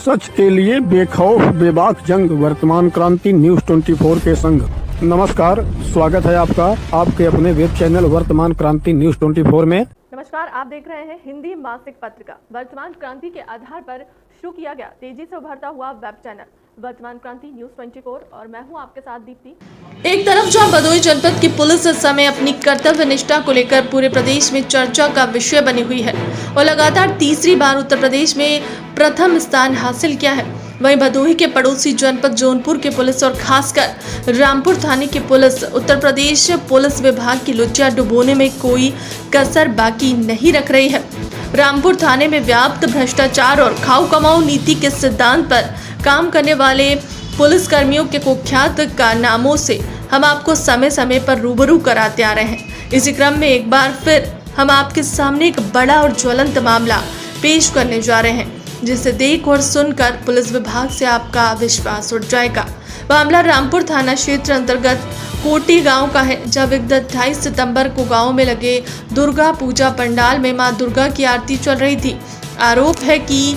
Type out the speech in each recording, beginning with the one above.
सच के लिए बेखौफ बेबाक जंग, वर्तमान क्रांति न्यूज 24 के संग। नमस्कार, स्वागत है आपका आपके अपने वेब चैनल वर्तमान क्रांति न्यूज 24 में। नमस्कार, आप देख रहे हैं हिंदी मासिक पत्रिका वर्तमान क्रांति के आधार पर शुरू किया गया तेजी से उभरता हुआ वेब चैनल वर्तमान क्रांति न्यूज 24 और मैं हूं आपके साथ दीप्ति। एक तरफ जहां भदोही जनपद की पुलिस इस समय अपनी कर्तव्य निष्ठा को लेकर पूरे प्रदेश में चर्चा का विषय बनी हुई है और लगातार तीसरी बार उत्तर प्रदेश में प्रथम स्थान हासिल किया है, वहीं भदोही के पड़ोसी जनपद जौनपुर के पुलिस और खासकर रामपुर थाने की पुलिस उत्तर प्रदेश पुलिस विभाग की लुच्चा डुबोने में कोई कसर बाकी नहीं रख रही है। रामपुर थाने में व्याप्त भ्रष्टाचार और खाओ कमाओ नीति के सिद्धांत पर काम करने वाले पुलिस कर्मियों के कुख्यात कारनामों से हम आपको समय समय पर रूबरू कराते आ रहे हैं। इसी क्रम में एक बार फिर हम आपके सामने एक बड़ा और ज्वलंत मामला पेश करने जा रहे हैं, जिसे देख और सुनकर पुलिस विभाग से आपका विश्वास उठ जाएगा। मामला रामपुर थाना क्षेत्र अंतर्गत कोटी गांव का है, जब 28 सितंबर को गांव में लगे दुर्गा पूजा पंडाल में मां दुर्गा की आरती चल रही थी। आरोप है कि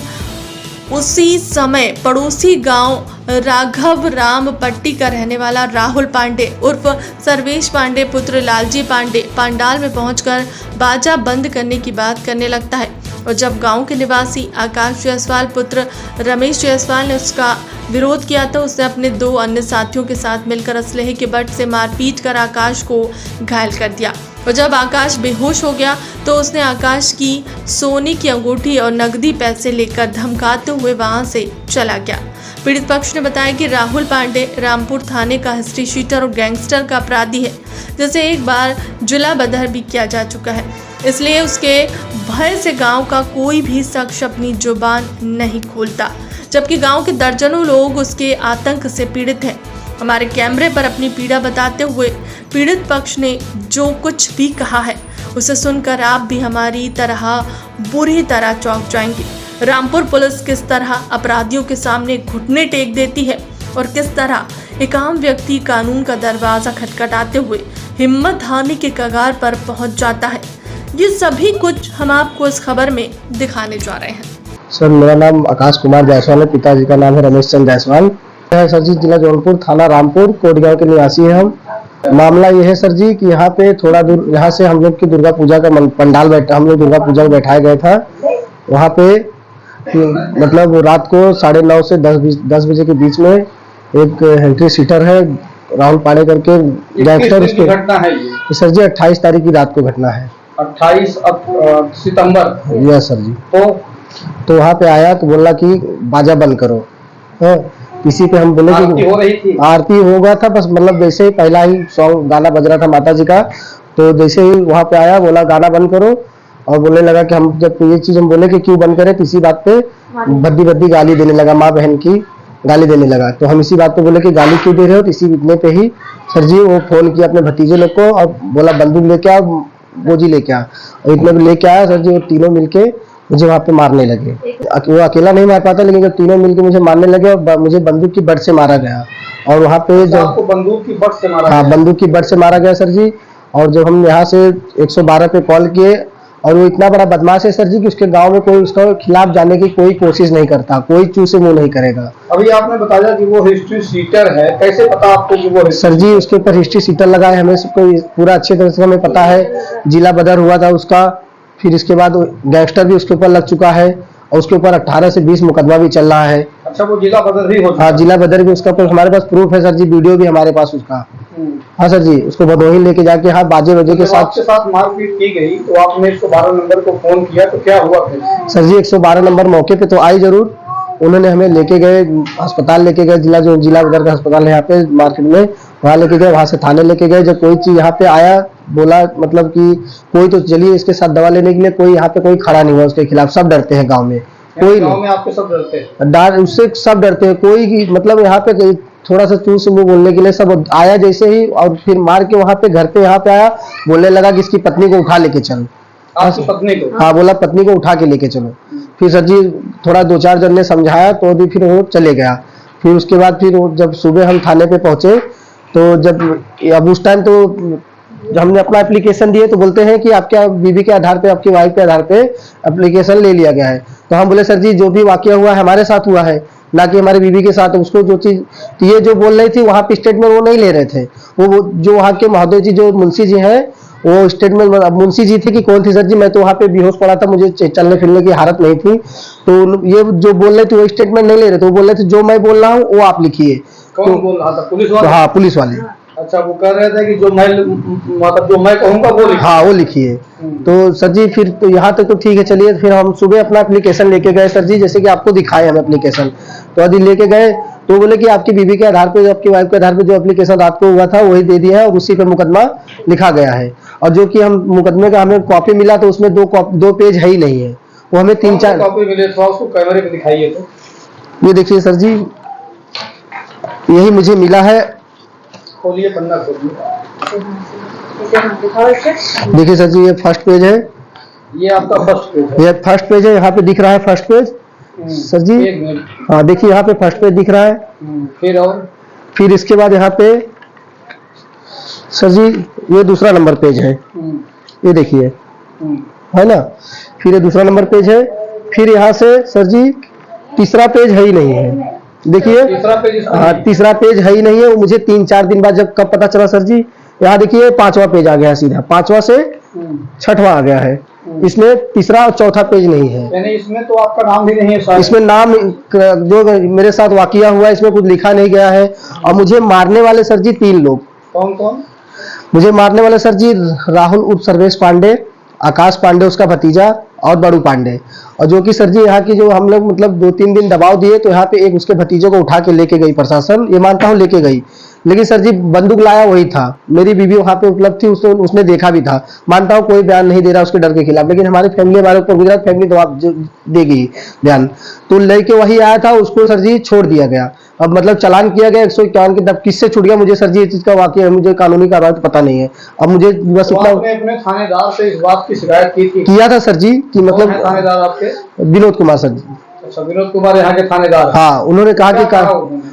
उसी समय पड़ोसी गांव राघव राम पट्टी का रहने वाला राहुल पांडे उर्फ सर्वेश पांडे पुत्र लालजी पांडे पंडाल में पहुंचकर बाजा बंद करने की बात करने लगता है और जब गांव के निवासी आकाश जायसवाल पुत्र रमेश जायसवाल ने उसका विरोध किया तो उसने अपने 2 अन्य साथियों के साथ मिलकर असलहे के बट से मारपीट कर आकाश को घायल कर दिया और जब आकाश बेहोश हो गया तो उसने आकाश की सोने की अंगूठी और नकदी पैसे लेकर धमकाते हुए वहां से चला गया। पीड़ित पक्ष ने बताया कि राहुल पांडे रामपुर थाने का हिस्ट्री शीटर और गैंगस्टर का अपराधी है, जिसे एक बार जिला बदर भी किया जा चुका है, इसलिए उसके भय से गांव का कोई भी शख्स अपनी जुबान नहीं खोलता, जबकि गांव के दर्जनों लोग उसके आतंक से पीड़ित हैं। हमारे कैमरे पर अपनी पीड़ा बताते हुए पीड़ित पक्ष ने जो कुछ भी कहा है उसे सुनकर आप भी हमारी तरह बुरी तरह चौंक जाएंगे। रामपुर पुलिस किस तरह अपराधियों के सामने घुटने टेक देती है और किस तरह एक आम व्यक्ति कानून का दरवाजा खटखटाते हुए हिम्मत हारने के कगार पर पहुंच जाता है, ये सभी कुछ हम आपको इस खबर में दिखाने जा रहे हैं। सर, मेरा नाम आकाश कुमार जायसवाल है, पिताजी का नाम है रमेश चंद्र जायसवाल है। सर जी, जिला जौनपुर, थाना रामपुर, कोटगांव के निवासी हैं हम। मामला ये है सर जी कि यहाँ पे थोड़ा दूर यहाँ से हम लोग की दुर्गा पूजा का पंडाल हम लोग दुर्गा पूजा को बैठाया गया था। वहाँ पे मतलब रात को 9:30 से 10 बजे के बीच में एक हेंट्री सीटर है राहुल पांडे करके गैंगस्टर, उसकी घटना है ये सर जी 28 तारीख की रात को घटना है। 28 सितंबर। यस सर जी। तो वहाँ पे आया तो बोला कि बाजा बंद करो। किसी पे हम बोले कि आरती हो गया था, बस मतलब जैसे ही पहला ही सॉन्ग गाना बज रहा था माता जी का, तो जैसे ही वहाँ पे आया बोला गाना बंद करो और बोलने लगा कि हम जब ये चीज हम बोले कि क्यों बंद करें, इसी बात पे भद्दी भद्दी गाली देने लगा, माँ बहन की गाली देने लगा। तो हम इसी बात पे बोले कि गाली क्यों दे रहे हो, तो इसी इतने पे ही सर जी वो फोन किया अपने भतीजे लोग को और बोला बंदूक लेके आ, गोजी लेके आ, और इतने में लेके आया सर जी। वो तीनों मिलके मुझे वहाँ पे मारने लगे। वो अकेला नहीं मार पाता, लेकिन जब तीनों मिलके मुझे मारने लगे और मुझे बंदूक की बट से मारा गया। और वहाँ पे जब बंदूक की बट से मारा, हाँ बंदूक की बट से मारा गया सर जी। और जब हम यहाँ से 112 पे कॉल किए, और वो इतना बड़ा बदमाश है सर जी कि उसके गांव में कोई उसके खिलाफ जाने की कोई कोशिश नहीं करता, कोई चू से मुंह नहीं करेगा। अभी आपने बताया कि वो हिस्ट्री सीटर है, कैसे पता आपको कि वो सर जी उसके ऊपर हिस्ट्री सीटर लगा है, हमें सबको पूरा अच्छे तरह से हमें पता है। जिला बदर हुआ था उसका, फिर इसके बाद गैंगस्टर भी उसके ऊपर लग चुका है और उसके ऊपर 18 से 20 मुकदमा भी चल रहा है। अच्छा, वो जिला बदर भी हो चुका? हाँ, जिला बदर भी उसका हमारे पास प्रूफ है सर जी, वीडियो भी हमारे पास उसका। हाँ सर जी, उसको भदोही लेके जाके हाँ बाजे बजे के साथ मारपीट की गई, तो आपने 112 नंबर को फोन किया, तो क्या हुआ फिर? सर जी 112 नंबर मौके पे तो आई जरूर, उन्होंने हमें लेके गए अस्पताल, लेके गए जिला बदर का अस्पताल है यहाँ पे मार्केट में, वहाँ लेके गए, वहाँ से थाने लेके गए। जब कोई चीज यहाँ पे आया बोला मतलब कि कोई तो चलिए इसके साथ दवा लेने के लिए, कोई यहाँ पे कोई खड़ा नहीं हुआ उसके खिलाफ, सब डरते हैं गाँव में। कोई गाँव में आपके सब डरते हैं? उससे सब डरते हैं, कोई मतलब यहाँ पे थोड़ा सा चू से मुंह बोलने के लिए सब आया जैसे ही, और फिर मार के वहाँ पे घर पे यहाँ पे आया, बोलने लगा कि इसकी पत्नी को उठा लेके चल। आपकी पत्नी को? हाँ, बोला पत्नी को उठा के लेके चलो। फिर सर जी थोड़ा 2-4 जन ने समझाया तो भी फिर वो चले गया। फिर उसके बाद फिर जब सुबह हम थाने पे पहुंचे तो जब अब उस टाइम तो जो हमने अपना एप्लीकेशन दिए तो बोलते हैं कि आपके बीवी के आधार पे, आपकी वाइफ के आधार पे एप्लीकेशन ले लिया गया है। तो हम बोले सर जी जो भी वाकया हुआ है हमारे साथ हुआ है, ना कि हमारी बीवी के साथ। उसको जो चीज, तो ये जो बोल रही थी वहाँ पे स्टेटमेंट वो नहीं ले रहे थे। वो जो वहाँ के महोदय जी, जो मुंशी जी हैं, वो स्टेटमेंट, मुंशी जी थे कि कौन थी सर जी, मैं तो वहाँ पे बेहोश पड़ा था, मुझे चलने फिरने की हालत नहीं थी। तो ये जो बोल रहे थे वो स्टेटमेंट नहीं ले रहे थे। वो बोल रहे थे जो मैं बोल रहा हूँ वो आप लिखिए। कौन बोल रहा था? पुलिस वाले? हाँ, पुलिस वाले। अच्छा, वो कह रहे थे कि जो मैं मतलब जो मैं कहूँगा वो लिखिए। हाँ, वो लिखिए। तो सर जी फिर तो यहाँ तक तो ठीक है, चलिए। फिर हम सुबह अपना एप्लीकेशन लेके गए सर जी, जैसे कि आपको दिखाए हम एप्लीकेशन। तो यदि लेके गए तो बोले कि आपकी बीवी के आधार पे, आपकी वाइफ के आधार पे जो एप्लीकेशन आपको हुआ था वही दे दिया है और उसी पर मुकदमा लिखा गया है। और जो कि हम मुकदमे का हमें कॉपी मिला तो उसमें दो पेज है ही नहीं है, वो हमें 3-4 कॉपी मिले। थोड़ा उसको कैमरे पे दिखाइए। तो ये देखिए सर जी, यही मुझे मिला है। खोलिए, पन्ना खोलिए। देखिए सर जी, ये फर्स्ट पेज है। ये आपका फर्स्ट पेज है? ये फर्स्ट पेज है, यहाँ पे दिख रहा है फर्स्ट पेज सर जी। एक मिनट। हाँ, देखिए यहाँ पे फर्स्ट पेज दिख रहा है। फिर और फिर इसके बाद यहाँ पे सर जी ये दूसरा नंबर पेज है, ये देखिए, है ना। फिर ये दूसरा नंबर पेज है। फिर यहाँ से सर जी तीसरा पेज है ही नहीं है, देखिए। तीसरा पेज? हाँ, तीसरा पेज है ही नहीं है। वो मुझे 3-4 दिन बाद जब कब पता चला सर जी, यहाँ देखिए 5वां पेज आ गया है सीधा, 5वां से 6वां आ गया है। इसमें तीसरा और चौथा पेज नहीं है। यानी इसमें तो आपका नाम भी नहीं है शायद? इसमें नाम जो मेरे साथ वाकया हुआ इसमें कुछ लिखा नहीं गया है। और मुझे मारने वाले सर जी 3 लोग। कौन कौन? मुझे मारने वाले सर जी राहुल उर्फ सर्वेश पांडे, आकाश पांडे उसका भतीजा और बड़ू पांडे। और जो कि सर जी यहाँ की जो हम लोग मतलब 2-3 दिन दबाव दिए तो यहाँ पे एक उसके भतीजे को उठा के लेके गई प्रशासन, ये मानता हूँ लेके गई। लेकिन सर जी बंदूक लाया वही था, मेरी बीवी वहाँ पे उपलब्ध थी, उसने देखा भी था। मानता हूँ कोई बयान नहीं दे रहा उसके डर के खिलाफ, लेकिन हमारी फैमिली, हमारे ऊपर गुजरात फैमिली जवाब देगी बयान। तो लेके वही आया था, उसको सर जी छोड़ दिया गया। अब मतलब चालान किया गया 151 के। तब किससे छूट गया मुझे सर जी, ये चीज का वाकई मुझे कानूनी कार्रवाई तो पता नहीं है। अब मुझे बस तो इतना आपने अपने थानेदार से इस बात की शिकायत की थी? किया था सर जी कि कौन मतलब है थानेदार आपके? विनोद कुमार सर जी। अच्छा, विनोद कुमार यहाँ के थानेदार? हाँ, उन्होंने कहा कि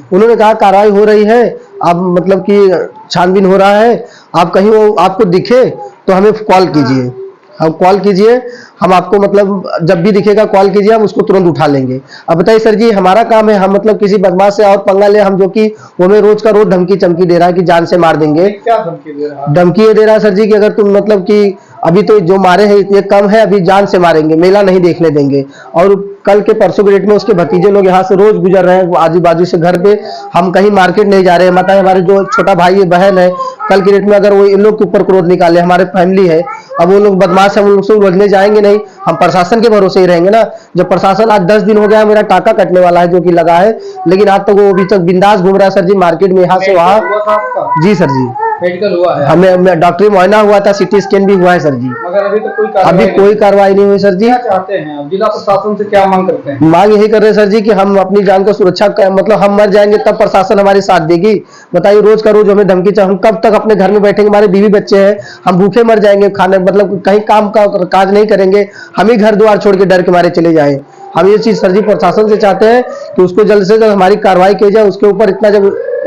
उन्होंने कहा कार्रवाई हो रही है, अब मतलब कि छानबीन हो रहा है, आप कहीं वो आपको दिखे तो हमें कॉल कीजिए, हम कॉल कीजिए, हम आपको मतलब जब भी दिखेगा कॉल कीजिए, हम उसको तुरंत उठा लेंगे। अब बताइए सर जी, हमारा काम है, हम मतलब किसी बदमाश से और पंगा ले, हम जो कि वो हमें रोज का रोज धमकी चमकी दे रहा है कि जान से मार देंगे। क्या धमकी दे रहा है? धमकी ये दे रहा है सर जी कि अगर तुम मतलब कि अभी तो जो मारे हैं ये कम है, अभी जान से मारेंगे, मेला नहीं देखने देंगे। और कल के परसों के डेट में उसके भतीजे लोग यहाँ से रोज गुजर रहे हैं आजू बाजू से घर पे। हम कहीं मार्केट नहीं जा रहे हैं, मतलब हमारे जो छोटा भाई है, बहन है, कल की डेट में अगर वो इन लोग के ऊपर क्रोध निकाले, हमारे फैमिली है, अब वो लोग बदमाश है, हम लोग से उलझने जाएंगे नहीं, हम प्रशासन के भरोसे ही रहेंगे ना। जब प्रशासन, आज 10 दिन हो गया है, मेरा टाका कटने वाला है जो कि लगा है, लेकिन आज तक वो अभी तक बिंदास घूम रहा है सर जी मार्केट में, यहाँ से वहाँ। हुआ था आपका? जी सर जी, मेडिकल हुआ है? हमें डॉक्टरी मुआयना हुआ था, CT स्कैन भी हुआ है सर जी। मगर अभी तो अभी कोई कार्रवाई नहीं हुई सर जी। क्या चाहते हैं आप? जिला प्रशासन से क्या मांग करते हैं? मांग यही कर रहे हैं सर जी कि हम अपनी जान को सुरक्षा मतलब हम मर जाएंगे तब प्रशासन हमारी साथ देगी। बताइए, रोज का रोज हमें धमकी चाहिए, हम कब तक अपने घर में बैठेंगे? हमारे बीवी बच्चे हैं, हम भूखे मर जाएंगे, खाने मतलब कहीं काम का काज नहीं करेंगे, हम ही घर द्वार छोड़ के डर के मारे चले जाए। हम ये चीज सर जी प्रशासन से चाहते हैं कि उसको जल्द से जल्द हमारी कार्रवाई की जाए उसके ऊपर।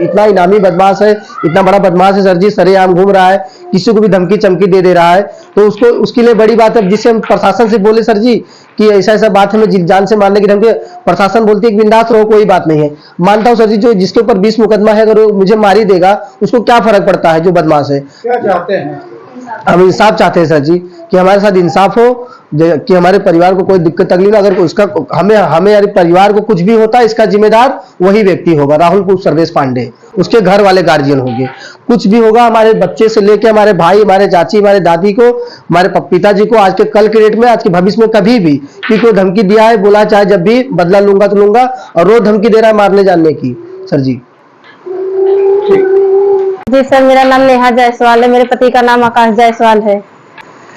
इतना इनामी बदमाश है, इतना बड़ा बदमाश है सर जी, सरेआम घूम रहा है, किसी को भी धमकी चमकी दे रहा है, तो उसको उसके लिए बड़ी बात है। जिससे हम प्रशासन से बोले सर जी कि ऐसा ऐसा बात है, हमें जान से मारने की धमकी, प्रशासन बोलती है कि बिंदास रहो, कोई बात नहीं है। मानता हूँ सर जी, जो जिसके ऊपर 20 मुकदमा है, अगर वो मुझे मार ही देगा उसको क्या फर्क पड़ता है, जो बदमाश है। क्या चाहते हैं? हम इंसाफ चाहते हैं सर जी कि हमारे साथ इंसाफ हो, कि हमारे परिवार को कोई दिक्कत तकलीफ ना, अगर उसका हमें हमारे परिवार को कुछ भी होता है, इसका जिम्मेदार वही व्यक्ति होगा, राहुल कुमार सर्वेश पांडे, उसके घर वाले गार्जियन होंगे। कुछ भी होगा हमारे बच्चे से लेके हमारे भाई, हमारे चाची, हमारे दादी को, हमारे पिताजी को, आज के कल के डेट में, आज के भविष्य में कभी भी कि कोई धमकी दिया है, बोला चाहे जब भी बदला लूंगा तो लूंगा, और रोज धमकी दे रहा है मारने जानने की सर जी। जी सर, मेरा नाम नेहा जायसवाल है, मेरे पति का नाम आकाश जायसवाल है।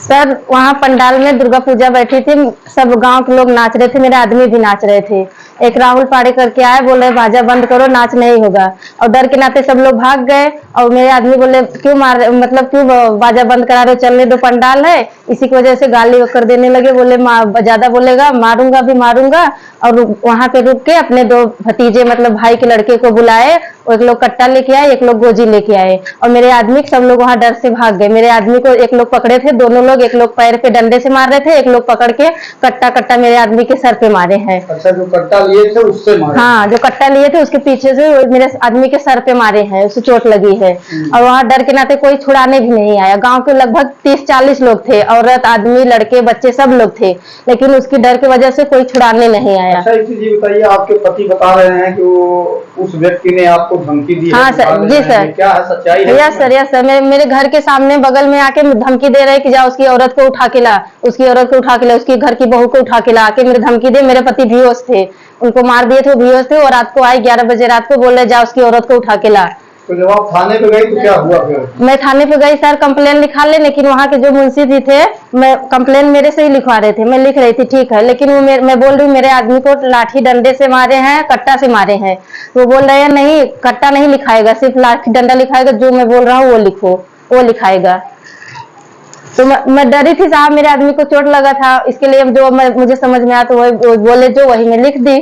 सर, वहाँ पंडाल में दुर्गा पूजा बैठी थी, सब गांव के लोग नाच रहे थे, मेरे आदमी भी नाच रहे थे। एक राहुल पाड़े करके आए, बोले बाजा बंद करो, नाच नहीं होगा। और डर के नाते सब लोग भाग गए। और मेरे आदमी बोले क्यों मार, मतलब क्यों बाजा बंद करा रहे हो, चलने दो, पंडाल है। इसी की वजह से गाली कर देने लगे, बोले ज्यादा बोलेगा मारूंगा भी मारूंगा। और वहां पे रुक के अपने दो भतीजे मतलब भाई के लड़के को बुलाए, एक लोग कट्टा लेके आए, एक लोग गोजी लेके आए। और मेरे आदमी सब लोग वहां डर से भाग गए। मेरे आदमी को एक लोग पकड़े थे, दोनों लोग, एक लोग पैर पे डंडे से मार रहे थे, एक लोग पकड़ के कट्टा कट्टा मेरे आदमी के सर पे मारे हैं। अच्छा, जो कट्टा लिए थे उससे मारे? हाँ, जो कट्टा लिए थे उसके पीछे से मेरे आदमी के सर पे मारे हैं, उसे चोट लगी है। और वहाँ डर के नाते कोई छुड़ाने भी नहीं आया। गांव के लगभग 30-40 लोग थे, औरत आदमी लड़के बच्चे सब लोग थे, लेकिन उसकी डर की वजह से कोई छुड़ाने नहीं आया। अच्छा, एक चीज ये बताइए, आपके पति बता रहे हैं कि वो उस व्यक्ति ने आपको धमकी दी है? हाँ सर, जी सर। क्या है, सच्चाई है? Yes sir, yes sir. मेरे घर के सामने बगल में आके धमकी दे रहे कि जा उसकी औरत को उठा के ला, उसकी औरत को उठा के ला, उसकी घर की बहू को उठा के ला, आके मेरे धमकी दे। मेरे पति बेहोश थे, उनको मार दिए थे, बेहोश थे। और रात को आए 11 बजे रात को, बोले जा उसकी औरत को उठा के ला। तो जब आप थाने पे गई तो क्या हुआ फिर? मैं थाने पे गई सर, कंप्लेन लिखा ले, लेकिन वहाँ के जो मुंशी जी थे, मैं कंप्लेन मेरे से ही लिखवा रहे थे, मैं लिख रही थी ठीक है, लेकिन वो मैं बोल रही हूँ मेरे आदमी को लाठी डंडे से मारे हैं, कट्टा से मारे हैं। वो बोल रहे हैं नहीं, कट्टा नहीं लिखाएगा, सिर्फ लाठी डंडा लिखाएगा, जो मैं बोल रहा हूँ वो लिखो, वो लिखाएगा। तो मैं डरी थी साहब, मेरे आदमी को चोट लगा था, इसके लिए जो मुझे समझ में आया तो वही बोले, जो वही मैं लिख दी।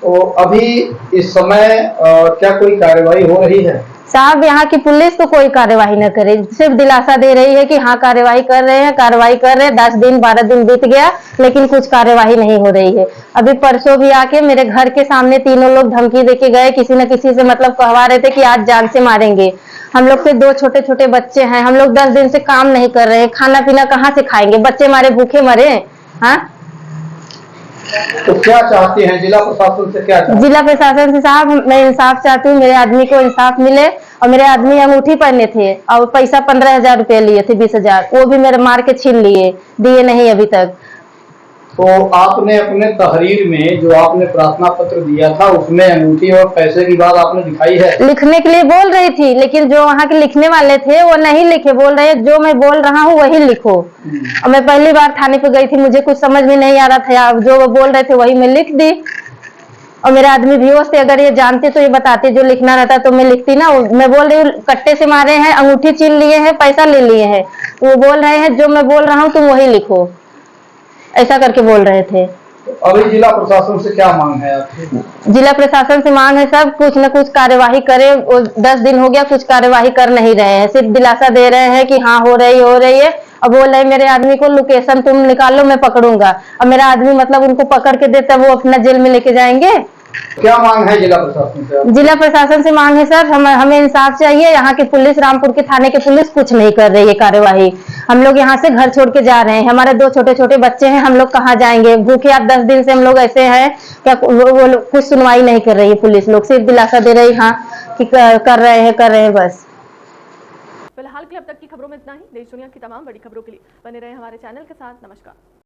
तो अभी इस समय क्या कोई कार्रवाई हो रही है? साहब, यहाँ की पुलिस तो कोई कार्यवाही न करे, सिर्फ दिलासा दे रही है कि हाँ कार्यवाही कर रहे हैं, कार्रवाई कर रहे हैं। 10 दिन 12 दिन बीत गया, लेकिन कुछ कार्यवाही नहीं हो रही है। अभी परसों भी आके मेरे घर के सामने तीनों लोग धमकी देके गए, किसी न किसी से मतलब कहवा रहे थे कि आज जान से मारेंगे। हम लोग के 2 छोटे छोटे बच्चे हैं, हम लोग 10 दिन से काम नहीं कर रहे हैं, खाना पीना कहाँ से खाएंगे, बच्चे हमारे भूखे मरे। हाँ, तो क्या चाहते हैं जिला प्रशासन से? क्या चाहते हैं? जिला प्रशासन से साहब मैं इंसाफ चाहती हूँ, मेरे आदमी को इंसाफ मिले। और मेरे आदमी अंगूठी पहने थे और पैसा 15,000 रुपये लिए थे, 20,000, वो भी मेरे मार के छीन लिए, दिए नहीं अभी तक। तो आपने अपने तहरीर में जो आपने प्रार्थना पत्र दिया था उसमें अंगूठी और पैसे की बात आपने दिखाई है? लिखने के लिए बोल रही थी, लेकिन जो वहाँ के लिखने वाले थे वो नहीं लिखे, बोल रहे जो मैं बोल रहा हूँ वही लिखो। और मैं पहली बार थाने पे गई थी, मुझे कुछ समझ में नहीं आ रहा था, जो वो बोल रहे थे वही मैं लिख दी। और मेरे आदमी बेहोश थे, अगर ये जानते तो ये बताते, जो लिखना रहता तो मैं लिखती ना। मैं बोल रही हूँ कट्टे से मारे हैं, अंगूठी छीन लिए हैं, पैसा ले लिए हैं। वो बोल रहे हैं जो मैं बोल रहा हूँ तुम वही लिखो, ऐसा करके बोल रहे थे। अभी जिला प्रशासन से क्या मांग है आपकी? जिला प्रशासन से मांग है सब कुछ न कुछ कार्यवाही करे। 10 दिन हो गया, कुछ कार्यवाही कर नहीं रहे हैं, सिर्फ दिलासा दे रहे हैं कि हाँ हो रही है। अब बोल रहे मेरे आदमी को लोकेशन तुम निकालो, मैं पकड़ूंगा। अब मेरा आदमी मतलब उनको पकड़ के देता, वो अपना जेल में लेके जाएंगे। क्या मांग है जिला प्रशासन से? जिला प्रशासन से मांग है सर, हमें इंसाफ चाहिए। यहाँ की पुलिस, रामपुर के थाने की पुलिस कुछ नहीं कर रही है कार्यवाही। हम लोग यहाँ से घर छोड़ के जा रहे हैं, हमारे 2 छोटे छोटे बच्चे हैं, हम लोग कहाँ जाएंगे भूखे? 10 दिन से हम लोग ऐसे हैं, क्या वो कुछ सुनवाई नहीं कर रही है पुलिस लोग, सिर्फ दिलासा दे रही हाँ कि कर रहे हैं बस। फिलहाल के लिए अब तक की खबरों में इतना ही। देश दुनिया की तमाम बड़ी खबरों के लिए बने रहे हमारे चैनल के साथ। नमस्कार।